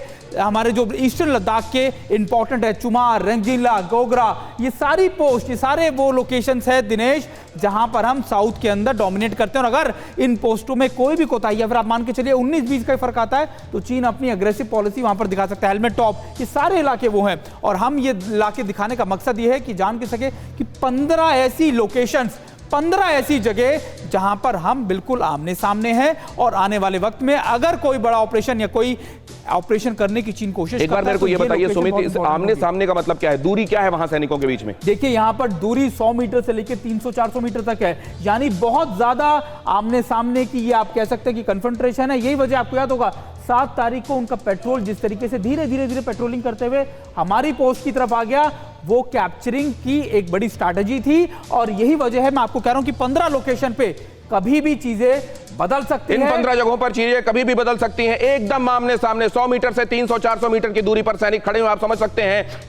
जो ईस्टर्न लद्दाख के इंपॉर्टेंट है। चुमार, रंगीला, गोगरा, ये सारी पोस्ट, ये सारे वो लोकेशंस है दिनेश जहां पर हम साउथ के अंदर डोमिनेट करते हैं। और अगर इन पोस्टों में कोई भी कोताही, अगर आप मान के चलिए 19-20 का फर्क आता है, तो चीन अपनी अग्रेसिव पॉलिसी वहां पर दिखा सकता है। हेलमेट टॉप, ये सारे इलाके वो हैं, और हम ये इलाके दिखाने का मकसद ये है कि जान के सके कि 15 ऐसी लोकेशंस 15 ऐसी जगह जहां पर हम बिल्कुल आमने सामने हैं और आने वाले वक्त में अगर कोई बड़ा ऑपरेशन या कोई ऑपरेशन करने की चीन कोशिश एक बार मेरे को ये बताइए सुमित, आमने सामने का मतलब क्या है? दूरी क्या है वहां सैनिकों के बीच में? देखिए यहां पर दूरी 100 मीटर से लेकर 300-400 मीटर तक है, यानी बहुत ज्यादा आमने सामने की ये आप कह सकते हैं कि कन्फ्रंटेशन है। यही वजह आपको याद होगा 7 तारीख को उनका पेट्रोल जिस तरीके से धीरे धीरे पेट्रोलिंग करते हुए हमारी पोस्ट की तरफ आ गया, वो कैप्चरिंग की एक बड़ी स्ट्रैटेजी थी और यही वजह है मैं आपको कह रहा हूं कि 15 लोकेशन पे कभी भी चीजें बदल सकती हैं। इन 15 जगहों पर चीजें कभी भी बदल सकती हैं। एकदम आमने सामने 100 मीटर से 300-400 मीटर की दूरी पर सैनिक खड़े हुए, आप समझ सकते हैं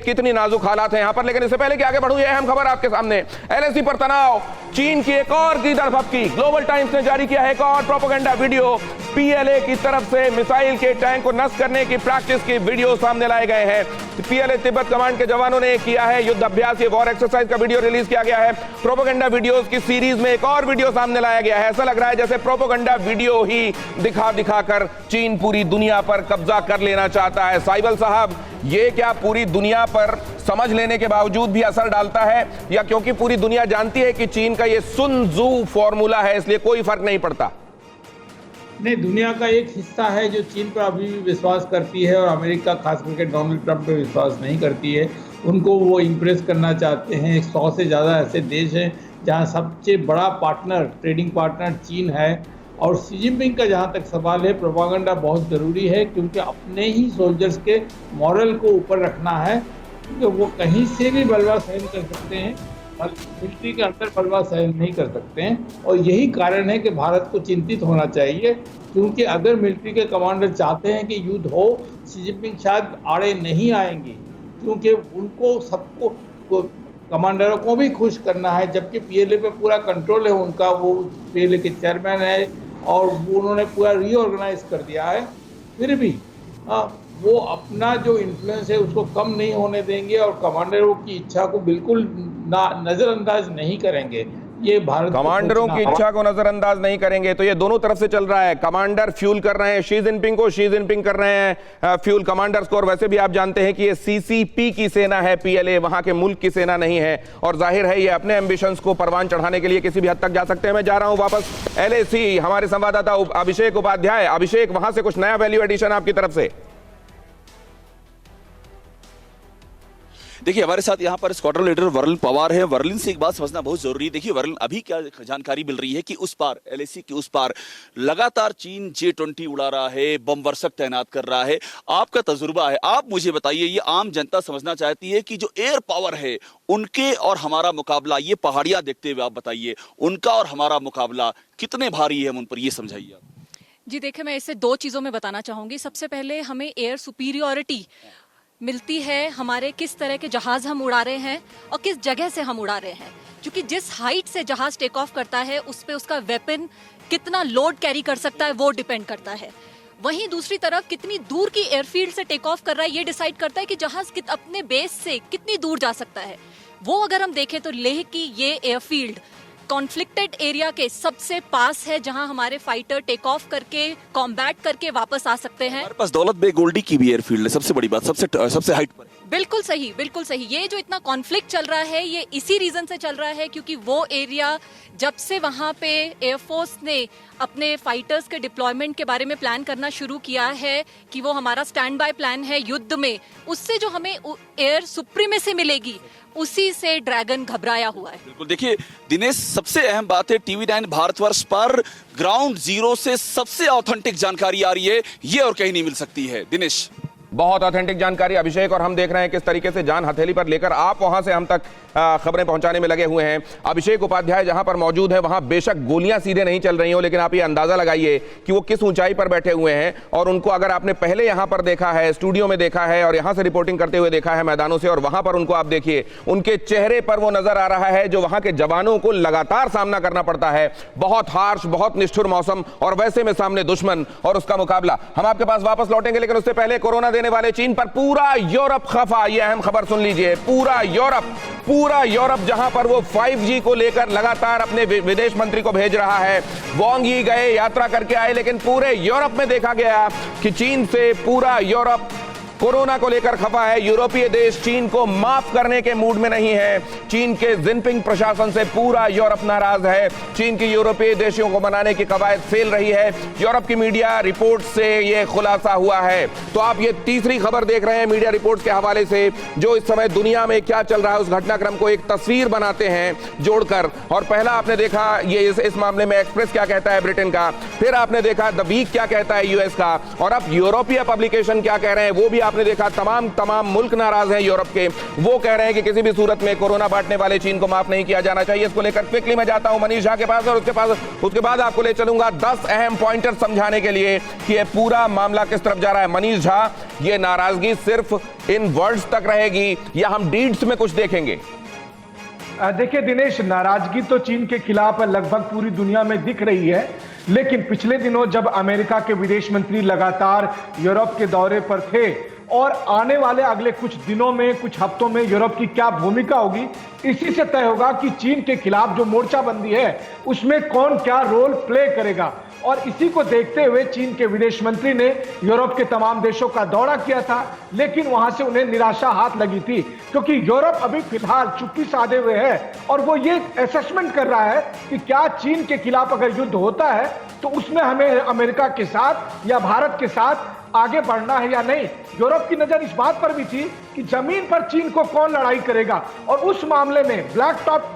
कितनी नाजुक हालात हैं यहां पर। लेकिन इससे पहले कि आगे बढ़ूं, यह अहम खबर आपके सामने। एलएसी पर तनाव, चीन की एक और की दरभपकी। ग्लोबल टाइम्स ने जारी किया है एक और प्रोपेगेंडा वीडियो। पीएलए की तरफ से मिसाइल के टैंक को नष्ट करने की प्रैक्टिस की वीडियो सामने लाए गए हैं। पीएलए तिब्बत कमांड के जवानों ने किया है युद्ध अभ्यास, ये वॉर एक्सरसाइज का वीडियो रिलीज किया गया है। प्रोपेगेंडा वीडियोस की सीरीज में एक और वीडियो सामने लाया गया है। ऐसा लग रहा है जैसे प्रोपेगेंडा वीडियो ही दिखाकर चीन पूरी दुनिया पर कब्जा कर लेना चाहता है। साइबल साहब, ये क्या पूरी दुनिया पर समझ लेने के बावजूद भी असर डालता है, या क्योंकि पूरी दुनिया जानती है कि चीन का ये सुन त्सू फॉर्मूला है इसलिए कोई फर्क नहीं पड़ता? नहीं, दुनिया का एक हिस्सा है जो चीन पर अभी भी विश्वास करती है और अमेरिका खास करके डोनाल्ड ट्रंप पे विश्वास नहीं करती है। उनको वो इम्प्रेस करना चाहते हैं। 100 से ज़्यादा ऐसे देश हैं जहाँ सबसे बड़ा पार्टनर, ट्रेडिंग पार्टनर चीन है। और शी जिनपिंग का जहाँ तक सवाल है, प्रोपेगेंडा बहुत ज़रूरी है क्योंकि अपने ही सोल्जर्स के मॉरल को ऊपर रखना है, क्योंकि वो कहीं से भी बलवा सहन कर सकते हैं, मिलिट्री के अंदर बलवा सहन नहीं कर सकते हैं। और यही कारण है कि भारत को चिंतित होना चाहिए, क्योंकि अगर मिलिट्री के कमांडर चाहते हैं कि युद्ध हो, शी जिनपिंग शायद आड़े नहीं आएंगे, क्योंकि उनको सबको कमांडरों को भी खुश करना है। जबकि पीएलए पे पूरा कंट्रोल है उनका, वो पीएलए के चेयरमैन है और उन्होंने पूरा रीऑर्गेनाइज कर दिया है। फिर भी वो अपना जो इन्फ्लुएंस है उसको कम नहीं होने देंगे और कमांडरों की इच्छा को बिल्कुल नजरअंदाज नहीं करेंगे। ये भारत कमांडरों की इच्छा को नजरअंदाज नहीं करेंगे। तो ये दोनों तरफ से चल रहा है। कमांडर फ्यूल कर रहे हैं शी जिनपिंग को, शी जिनपिंग कर रहे हैं फ्यूल कमांडर्स को। और वैसे भी आप जानते हैं कि ये सीसीपी की सेना है, पीएलए वहां के मुल्क की सेना नहीं है। और जाहिर है ये अपने एम्बिशंस को परवान चढ़ाने के लिए किसी भी हद तक जा सकते हैं। मैं जा रहा हूं वापस एलएसी, हमारे संवाददाता अभिषेक उपाध्याय। अभिषेक, वहां से कुछ नया वैल्यू एडिशन आपकी तरफ से? देखिए, हमारे साथ यहाँ पर स्क्वाड्रन लीडर वर्लिन पवार है। वर्लिन से एक बात समझना बहुत जरूरी है। देखिए वर्लिन, अभी क्या जानकारी मिल रही है कि उस पार, एलएसी के उस पार लगातार चीन J-20 उड़ा रहा है, बम वर्षक तैनात कर रहा है। आपका तजुर्बा है, आप मुझे बताइए, ये आम जनता समझना चाहती है कि जो एयर पावर है उनके और हमारा मुकाबला, ये पहाड़ियां देखते हुए आप बताइए, उनका और हमारा मुकाबला कितने भारी है, हम उन पर ये समझाइए आप। जी देखिए, मैं इससे 2 चीज़ों में बताना चाहूँगी। सबसे पहले हमें एयर सुपीरियॉरिटी मिलती है, हमारे किस तरह के जहाज हम उड़ा रहे हैं और किस जगह से हम उड़ा रहे हैं, क्योंकि जिस हाइट से जहाज टेक ऑफ करता है उस पे उसका वेपन कितना लोड कैरी कर सकता है वो डिपेंड करता है। वहीं दूसरी तरफ कितनी दूर की एयरफील्ड से टेक ऑफ कर रहा है ये डिसाइड करता है कि जहाज अपने बेस से कितनी दूर जा सकता है। वो अगर हम देखें तो लेह की ये एयरफील्ड कॉन्फ्लिक्टेड एरिया के सबसे पास है, जहां हमारे फाइटर टेक ऑफ करके कॉम्बैट करके वापस आ सकते हैं। हमारे पास दौलत बेग गोल्डी की भी एयरफील्ड है, सबसे बड़ी बात, सबसे हाइट पर। बिल्कुल सही, बिल्कुल सही। ये जो इतना कॉन्फ्लिक्ट चल रहा है ये इसी रीजन से चल रहा है क्योंकि वो एरिया जब से वहां पे एयरफोर्स ने अपने फाइटर्स के डिप्लॉयमेंट के बारे में प्लान करना शुरू किया है कि वो हमारा स्टैंड बाय प्लान है युद्ध में, उससे जो हमें एयर सुप्रीमेसी मिलेगी उसी से ड्रैगन घबराया हुआ है। बिल्कुल। देखिए दिनेश, सबसे अहम बात है, TV9 भारतवर्ष पर ग्राउंड जीरो से सबसे ऑथेंटिक जानकारी आ रही है, ये और कहीं नहीं मिल सकती है। दिनेश, बहुत ऑथेंटिक जानकारी अभिषेक, और हम देख रहे हैं किस तरीके से जान हथेली पर लेकर आप वहां से हम तक खबरें पहुंचाने में लगे हुए हैं। अभिषेक उपाध्याय जहां पर मौजूद है वहां बेशक गोलियां सीधे नहीं चल रही हो, लेकिन आप ये अंदाजा लगाइए कि वो किस ऊंचाई पर बैठे हुए हैं। और उनको अगर आपने पहले यहां पर देखा है, स्टूडियो में देखा है और यहां से रिपोर्टिंग करते हुए देखा है मैदानों से, और वहां पर उनको आप देखिए, उनके चेहरे पर वो नजर आ रहा है जो वहां के जवानों को लगातार सामना करना पड़ता है। बहुत हार्श, बहुत निष्ठुर मौसम, और वैसे में सामने दुश्मन और उसका मुकाबला। हम आपके पास वापस लौटेंगे, लेकिन उससे पहले कोरोना देने वाले चीन पर पूरा यूरोप खफा। यह अहम खबर सुन लीजिए। पूरा यूरोप जहां पर वो 5G को लेकर लगातार अपने विदेश मंत्री को भेज रहा है। वांग ही गए, यात्रा करके आए, लेकिन पूरे यूरोप में देखा गया कि चीन से पूरा यूरोप कोरोना को लेकर खफा है। यूरोपीय देश चीन को माफ करने के मूड में नहीं है। चीन के जिनपिंग प्रशासन से पूरा यूरोप नाराज है। चीन की यूरोपीय देशों को मनाने की कवायद फेल रही है। यूरोप की मीडिया रिपोर्ट से यह खुलासा हुआ है। तो आप ये तीसरी खबर देख रहे हैं मीडिया रिपोर्ट्स के हवाले से, जो इस समय दुनिया में क्या चल रहा है उस घटनाक्रम को एक तस्वीर बनाते हैं जोड़कर। और पहला आपने देखा ये इस मामले में एक्सप्रेस क्या कहता है ब्रिटेन का, फिर आपने देखा द वीक क्या कहता है यूएस का, और अब यूरोपीय पब्लिकेशन क्या कह रहे हैं वो भी आपने देखा। तमाम मुल्क नाराज हैं यूरोप के। वो कह रहे हैं कि किसी भी सूरत में कोरोना बांटने वाले चीन को माफ नहीं किया जाना चाहिए। इसको लेकर क्विकली मैं जाता हूं मनीष झा के पास, और उसके बाद आपको ले चलूंगा 10 अहम पॉइंटर समझाने के लिए कि ये पूरा मामला किस तरफ जा रहा है। मनीष झा, ये नाराजगी सिर्फ इन वर्ड्स तक रहेगी या हम डीड्स में कुछ देखेंगे? देखिए दिनेश, नाराजगी तो चीन के खिलाफ लगभग पूरी दुनिया में दिख रही है, लेकिन पिछले दिनों जब अमेरिका के विदेश मंत्री लगातार यूरोप के दौरे पर थे और आने वाले अगले कुछ दिनों में, कुछ हफ्तों में यूरोप की क्या भूमिका होगी, इसी से तय होगा कि चीन के खिलाफ जो मोर्चाबंदी है उसमें कौन क्या रोल प्ले करेगा। और इसी को देखते हुए चीन के विदेश मंत्री ने यूरोप के तमाम देशों का दौरा किया था, लेकिन वहां से उन्हें निराशा हाथ लगी थी, क्योंकि यूरोप अभी फिलहाल चुप्पी साधे हुए है और वो ये असेसमेंट कर रहा है कि क्या चीन के खिलाफ अगर युद्ध होता है तो उसमें हमें अमेरिका के साथ या भारत के साथ आगे बढ़ना है या नहीं। यूरोप की नजर इस बात पर भी थी कि जमीन पर चीन को कौन लड़ाई करेगा, और उस मामले में ब्लैक टॉप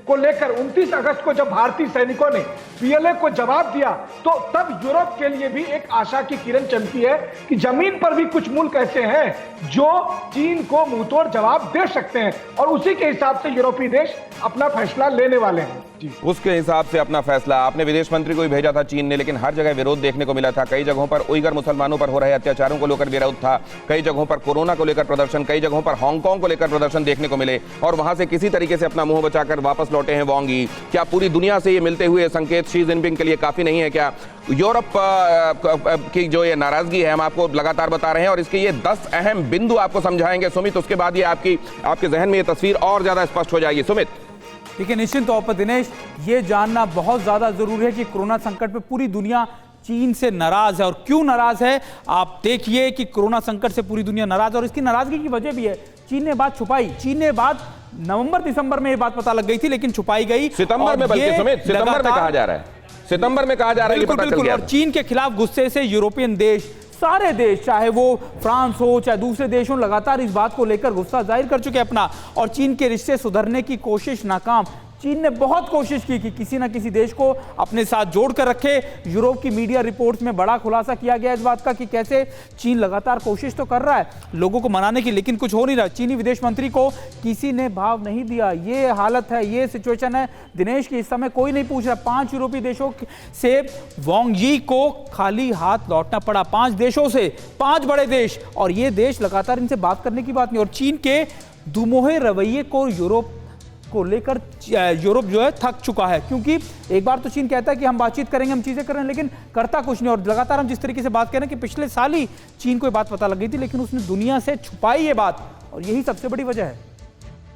को लेकर 29 अगस्त को जब भारतीय सैनिकों ने पीएलए को जवाब दिया तो तब यूरोप के लिए भी एक आशा की किरण चमकी है कि जमीन पर भी कुछ मुल्क ऐसे हैं जो चीन को मुंहतोड़ जवाब दे सकते हैं, और उसी के हिसाब से यूरोपीय देश अपना फैसला लेने वाले हैं। उसके हिसाब से अपना फैसला आपने विदेश मंत्री को ही भेजा था चीन ने, लेकिन हर जगह विरोध देखने को मिला था। कई जगहों पर उइगर मुसलमानों पर हो रहे अत्याचारों को लेकर विरोध था, कई जगहों पर कोरोना को लेकर प्रदर्शन, कई जगहों पर हांगकांग को लेकर प्रदर्शन देखने को मिले, और वहां से किसी तरीके से अपना मुंह बचाकर वापस लौटे हैं वांग यी। क्या पूरी दुनिया से ये मिलते हुए संकेत शी जिनपिंग के लिए काफी नहीं है? क्या यूरोप की जो ये नाराजगी है हम आपको लगातार बता रहे हैं और इसके ये 10 अहम बिंदु आपको समझाएंगे सुमित, उसके बाद ये आपके जहन में ये तस्वीर और ज्यादा स्पष्ट हो जाएगी। सुमित, देखिए निश्चित तौर पर दिनेश, ये जानना बहुत ज्यादा जरूरी है कि कोरोना संकट पे पूरी दुनिया चीन से नाराज है। और क्यों नाराज है आप देखिए कि कोरोना संकट से पूरी दुनिया नाराज है, और इसकी नाराजगी की वजह भी है चीन ने बात छुपाई। चीन ने बात नवंबर दिसंबर में ये बात पता लग गई थी, लेकिन छुपाई गई सितंबर में, बल्कि सुमित सितंबर में कहा जा रहा है, सितंबर में कहा जा रहा है कि पता चल गया। और चीन के खिलाफ गुस्से से यूरोपियन देश, सारे देश, चाहे वो फ्रांस हो चाहे दूसरे देश हो, लगातार इस बात को लेकर गुस्सा जाहिर कर चुके अपना, और चीन के रिश्ते सुधरने की कोशिश नाकाम। चीन ने बहुत कोशिश की कि किसी ना किसी देश को अपने साथ जोड़कर रखे। यूरोप की मीडिया रिपोर्ट्स में बड़ा खुलासा किया गया इस बात का कि कैसे चीन लगातार कोशिश तो कर रहा है लोगों को मनाने की, लेकिन कुछ हो नहीं रहा। चीनी विदेश मंत्री को किसी ने भाव नहीं दिया। ये हालत है, ये सिचुएशन है दिनेश की इस समय कोई नहीं पूछ रहा। 5 यूरोपीय देशों से वांग यी को खाली हाथ लौटना पड़ा, 5 देशों से, 5 बड़े देश, और ये देश लगातार इनसे बात करने की बात नहीं। और चीन के दुमोहे रवैये को यूरोप को लेकर यूरोप जो है थक चुका है, क्योंकि एक बार तो चीन कहता है कि हम बातचीत करेंगे, हम चीजें करें, लेकिन करता कुछ नहीं। और लगातार हम जिस तरीके से बात कर रहे हैं कि पिछले साल ही चीन को ये बात पता लग गई थी, लेकिन उसने दुनिया से छुपाई ये बात, और यही सबसे बड़ी वजह है।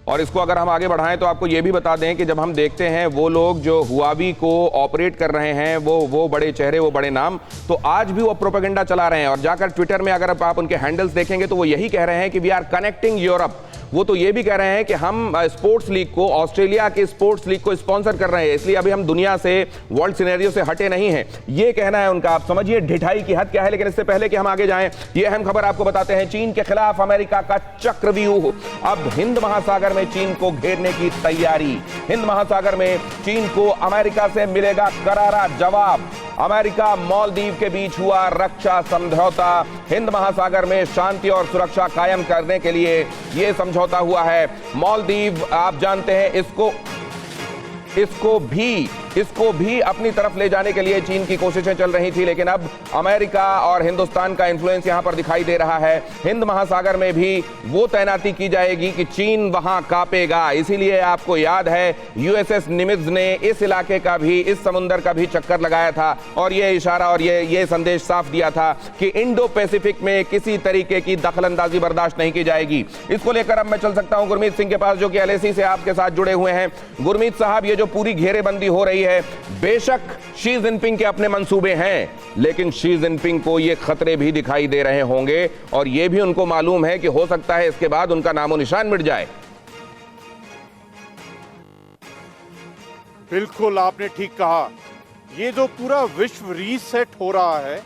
और इसको अगर हम आगे बढ़ाएं तो आपको ये भी बता दें कि जब हम देखते हैं वो लोग जो हुआवी को ऑपरेट कर रहे हैं, वो बड़े चेहरे, वो बड़े नाम, तो आज भी वो प्रोपेगेंडा चला रहे हैं। और जाकर ट्विटर में अगर आप उनके हैंडल्स देखेंगे तो वो यही कह रहे हैं कि वी आर कनेक्टिंग यूरोप। वो तो ये भी कह रहे हैं कि हम स्पोर्ट्स लीग को, ऑस्ट्रेलिया के स्पोर्ट्स लीग को स्पॉन्सर कर रहे हैं, इसलिए अभी हम दुनिया से, वर्ल्ड सिनेरियो से हटे नहीं हैं, ये कहना है उनका। आप समझिए ढिठाई की हद क्या है। लेकिन इससे पहले कि हम आगे जाएं, ये अहम खबर आपको बताते हैं। चीन के खिलाफ अमेरिका का चक्रव्यूह, अब हिंद महासागर में चीन को घेरने की तैयारी। हिंद महासागर में चीन को अमेरिका से मिलेगा करारा जवाब। अमेरिका मालदीव के बीच हुआ रक्षा समझौता। हिंद महासागर में शांति और सुरक्षा कायम करने के लिए यह समझौता हुआ है। मालदीव, आप जानते हैं, इसको भी अपनी तरफ ले जाने के लिए चीन की कोशिशें चल रही थी, लेकिन अब अमेरिका और हिंदुस्तान का इन्फ्लुएंस यहां पर दिखाई दे रहा है। हिंद महासागर में भी वो तैनाती की जाएगी कि चीन वहां कांपेगा। इसीलिए आपको याद है यूएसएस निमित्ज ने इस इलाके का भी, इस समुंदर का भी चक्कर लगाया था और ये इशारा और ये संदेश साफ दिया था कि इंडो पैसिफिक में किसी तरीके की दखलंदाजी बर्दाश्त नहीं की जाएगी। इसको लेकर अब मैं चल सकता हूं गुरमीत सिंह के पास, जो कि एलएसी से आपके साथ जुड़े हुए हैं। गुरमीत साहब, ये जो पूरी घेरेबंदी हो रही है। बेशक शी जिनपिंग के अपने मंसूबे हैं, लेकिन शी जिनपिंग को ये खतरे भी दिखाई दे रहे होंगे और ये भी उनको मालूम है कि हो सकता है इसके बाद उनका नामो निशान मिट जाए। बिल्कुल आपने ठीक कहा। ये जो पूरा विश्व रीसेट हो रहा है,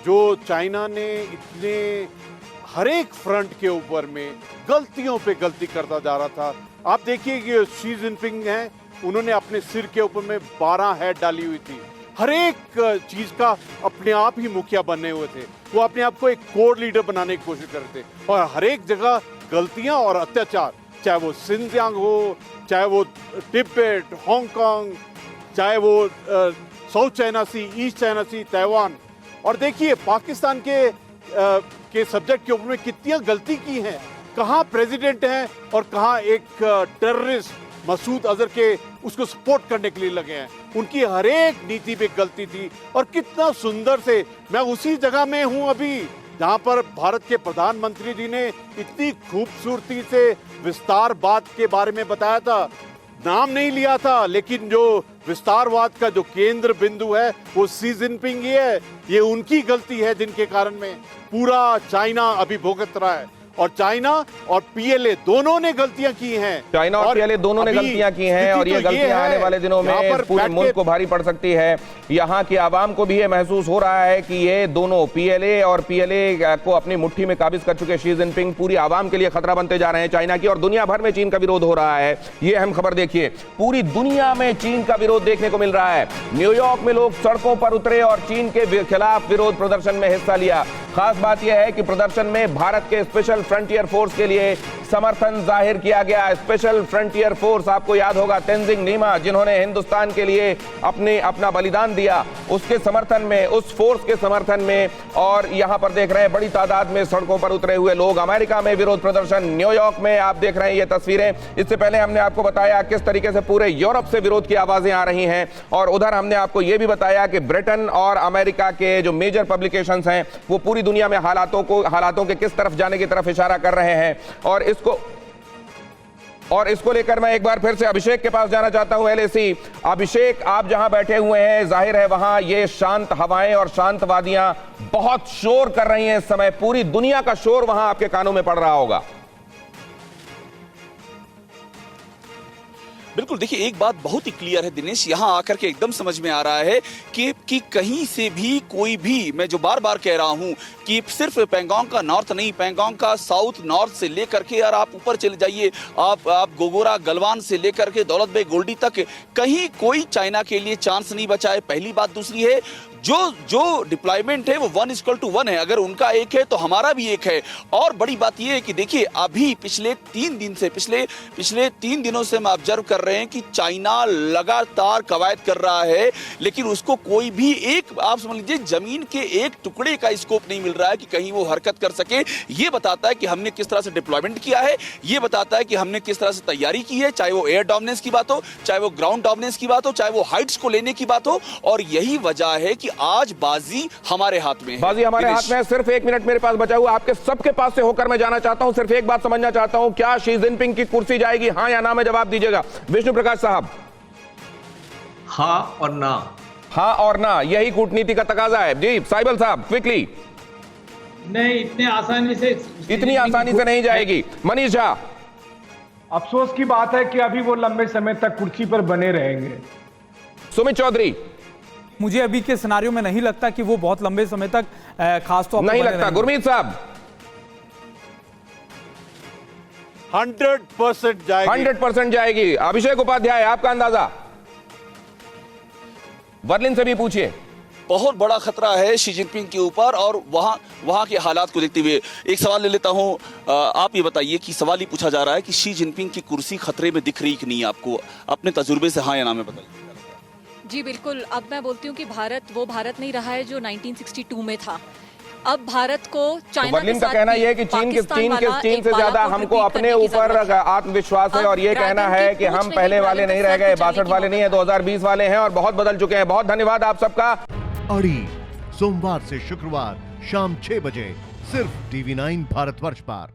जो चाइना ने इतने हर एक फ्रंट के ऊपर में गलतियों पे गलती करता जा रहा था। आप देखिए कि शी जिनपिंग हैं, उन्होंने अपने सिर के ऊपर में 12 हैट डाली हुई थी। हर एक चीज का अपने आप ही मुखिया बने हुए थे। वो अपने आप को एक कोर लीडर बनाने की कोशिश कर रहे थे और हर एक जगह गलतियां और अत्याचार, चाहे वो सिंजियांग हो, चाहे वो तिब्बत, हांगकांग, चाहे वो साउथ चाइना सी, ईस्ट चाइना सी, ताइवान। और देखिए पाकिस्तान के सब्जेक्ट के ऊपर में कितनी गलती की है। कहां प्रेसिडेंट हैं और कहां एक टेररिस्ट मसूद अजहर के उसको सपोर्ट करने के लिए लगे हैं। उनकी हर एक नीति पे गलती थी और कितना सुंदर से, मैं उसी जगह में हूं अभी जहां पर भारत के प्रधानमंत्री जी ने इतनी खूबसूरती से विस्तारवाद के बारे में बताया था। नाम नहीं लिया था, लेकिन जो विस्तारवाद का जो केंद्र बिंदु है वो शी जिनपिंग ही है। ये उनकी गलती है जिनके कारण में पूरा चाइना अभी भुगत रहा है। और चाइना और पीएलए दोनों ने गलतियां की हैं। चाइना और पीएलए दोनों ने गलतियां की हैं और ये गलतियां आने वाले दिनों में पूरे मुल्क को भारी पड़ सकती है। यहाँ की आवाम को भी ये महसूस हो रहा है कि ये दोनों पीएलए और पीएलए को अपनी मुट्ठी में काबिज कर चुके शी जिनपिंग पूरी आवाम के लिए खतरा बनते जा रहे हैं चाइना की। और दुनिया भर में चीन का विरोध हो रहा है। ये अहम खबर देखिए, पूरी दुनिया में चीन का विरोध देखने को मिल रहा है। न्यूयॉर्क में लोग सड़कों पर उतरे और चीन के खिलाफ विरोध प्रदर्शन में हिस्सा लिया। खास बात यह है कि प्रदर्शन में भारत के स्पेशल फ्रंटियर फोर्स के लिए समर्थन जाहिर किया गया। स्पेशल फ्रंटियर फोर्स, आपको याद होगा तेंजिंग नीमा, जिन्होंने हिंदुस्तान के लिए अपना बलिदान दिया, उसके समर्थन में, उस फोर्स के समर्थन में। और यहां पर देख रहे हैं बड़ी तादाद में सड़कों पर उतरे हुए लोग। अमेरिका में विरोध प्रदर्शन, न्यूयॉर्क में आप देख रहे हैं ये तस्वीरें। इससे पहले हमने आपको बताया किस तरीके से पूरे यूरोप से विरोध की आवाजें आ रही हैं और उधर हमने आपको यह भी बताया कि ब्रिटेन और अमेरिका के जो मेजर पब्लिकेशंस हैं वो पूरी दुनिया में हालातों के किस तरफ जाने की तरफ इशारा कर रहे हैं। और इसको लेकर मैं एक बार फिर से अभिषेक के पास जाना चाहता हूं। एलएसी अभिषेक, आप जहां बैठे हुए हैं, जाहिर है वहां ये शांत हवाएं और शांत वादियां बहुत शोर कर रही हैं इस समय। पूरी दुनिया का शोर वहां आपके कानों में पड़ रहा होगा। बिल्कुल, देखिए एक बात बहुत ही क्लियर है दिनेश, यहां आकर के एकदम समझ में आ रहा है कि कहीं से भी कोई भी, मैं जो बार बार कह रहा हूं कि सिर्फ पैंगोंग का नॉर्थ नहीं, पैंगोंग का साउथ नॉर्थ से लेकर के यार आप ऊपर चले जाइए, आप गोगोरा गलवान से लेकर के दौलत बेग गोल्डी तक, कहीं कोई चाइना के लिए चांस नहीं बचा है। पहली बात। दूसरी है जो डिप्लॉयमेंट है वो 1:1 है। अगर उनका एक है तो हमारा भी एक है। और बड़ी बात यह है कि देखिए अभी पिछले 3 दिनों से हम ऑब्जर्व कर रहे हैं कि चाइना लगातार कवायद कर रहा है, लेकिन उसको कोई भी एक, आप समझ लीजिए, जमीन के एक टुकड़े का स्कोप नहीं मिल रहा है कि कहीं वो हरकत कर सके। ये बताता है कि हमने किस तरह से डिप्लॉयमेंट किया है, ये बताता है कि हमने किस तरह से तैयारी की है, चाहे वो एयर डोमिनेंस की बात हो, चाहे वो ग्राउंड डोमिनेंस की बात हो, चाहे वो हाइट्स को लेने की बात हो। और यही वजह है कि आज बाजी हमारे हाथ में है। बाजी हमारे हाथ में है। सिर्फ 1 मिनट मेरे पास बचा हुआ, आपके सबके पास से होकर मैं जाना चाहता हूं। सिर्फ एक बात समझना चाहता हूं, क्या शी जिनपिंग की कुर्सी जाएगी, हां या ना में जवाब दीजिएगा। विष्णु प्रकाश साहब, हां और ना। हां और ना, यही कूटनीति का तकाजा है। जी साइबल साहब, क्विकली। नहीं, इतनी आसानी से नहीं जाएगी। मनीष झा, अफसोस की बात है कि अभी वो लंबे समय तक कुर्सी पर बने रहेंगे। सुमित चौधरी, मुझे अभी के सिनारियों में नहीं लगता कि वो बहुत लंबे समय तक खास तौर पर नहीं लगता। गुरमीत साहब, 100% जाएगी। 100% जाएगी। अभिषेक उपाध्याय, आपका अंदाजा? बर्लिन से भी पूछिए। बहुत बड़ा खतरा है शी जिनपिंग के ऊपर और वहां के हालात को देखते हुए एक सवाल ले लेता हूं। आप ये बताइए कि सवाल ही पूछा जा रहा है कि शी जिनपिंग की कुर्सी खतरे में दिख रही कि नहीं आपको? अपने तजुर्बे से हाँ या ना में बताइए। जी बिल्कुल, अब मैं बोलती हूँ कि भारत वो भारत नहीं रहा है जो 1962 में था। अब भारत को चाइना बर्लिन का कहना यह है कि चीन से ज्यादा हमको अपने ऊपर आत्मविश्वास है और ये कहना है कि हम पहले वाले नहीं रह गए, 62 वाले नहीं है, 2020 वाले हैं और बहुत बदल चुके हैं। बहुत धन्यवाद आप सबका। अड़ी सोमवार से शुक्रवार शाम 6 बजे सिर्फ TV9 भारतवर्ष पर।